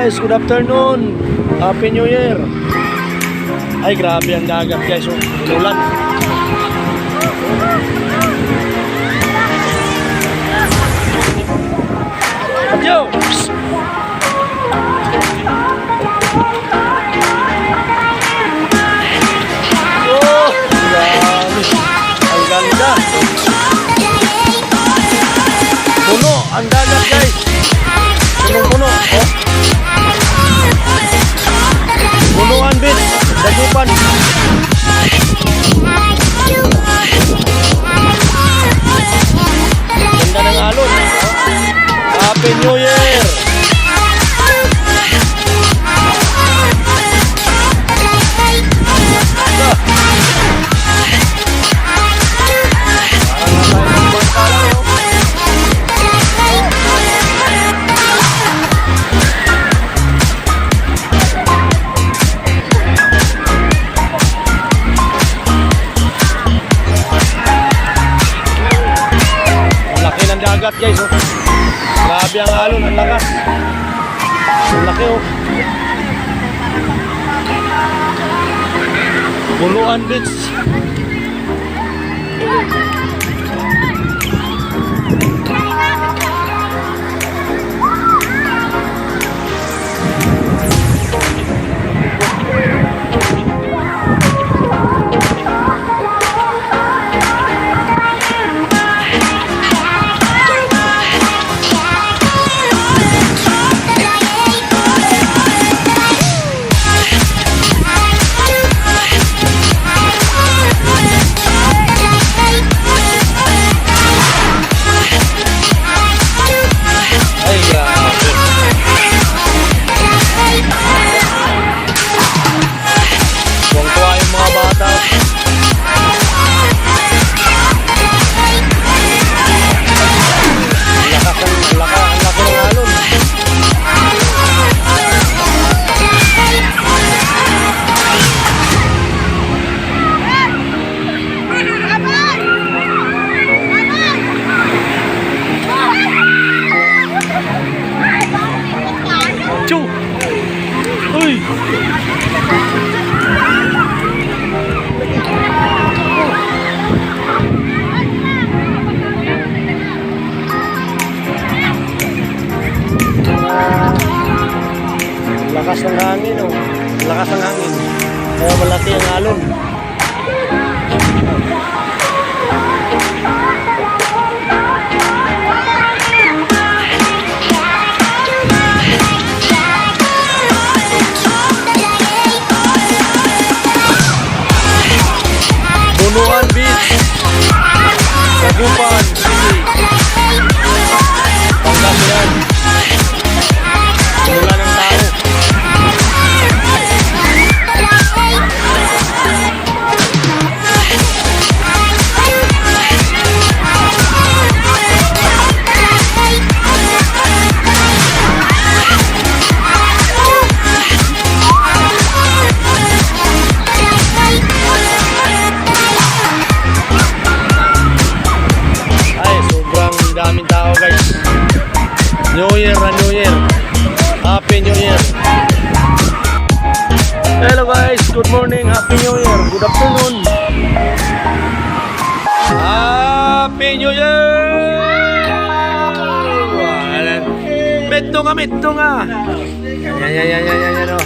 guys, good afternoon. Happy New Year. Ay, grabe ang dagat guys. Oh, inulan. Yo! Oh, grabe. Ang ganda. Puno ang dagat guys. Puno-puno. Oh. Punuan beach. Dagupan. Ganda ng alon. Happy New Year. Dagat guys, oh. Grabe ang alon, ang lakas. Ang laki, oh. Buluan beach. Lakas ng hangin, oh. Lakas ng hangin. Kaya malaki ang alon. Punuan beach. Dagupan City. Pangasinan. Wala ng tao. Daming tao guys. New Year na New Year. Happy New Year. Hello guys, good morning, Happy New Year. Good afternoon. Happy New Year. Metto nga. Yan oh.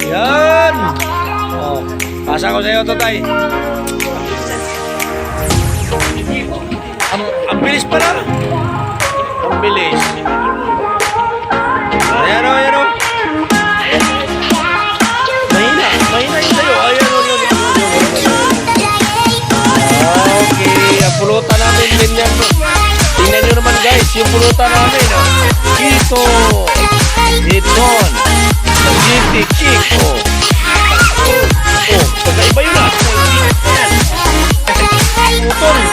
Yan. Oh, pasa ko sa iyo to, tay. Ang bilis pala. Ang bilis. Ayan o. Mahina yun sa'yo. Ayan o. Okay, ang pulutan namin din yan. Tingnan nyo naman guys, yung pulutan namin. Ito. Iton. GT Kick. Pagkaiba yun ah. Motor.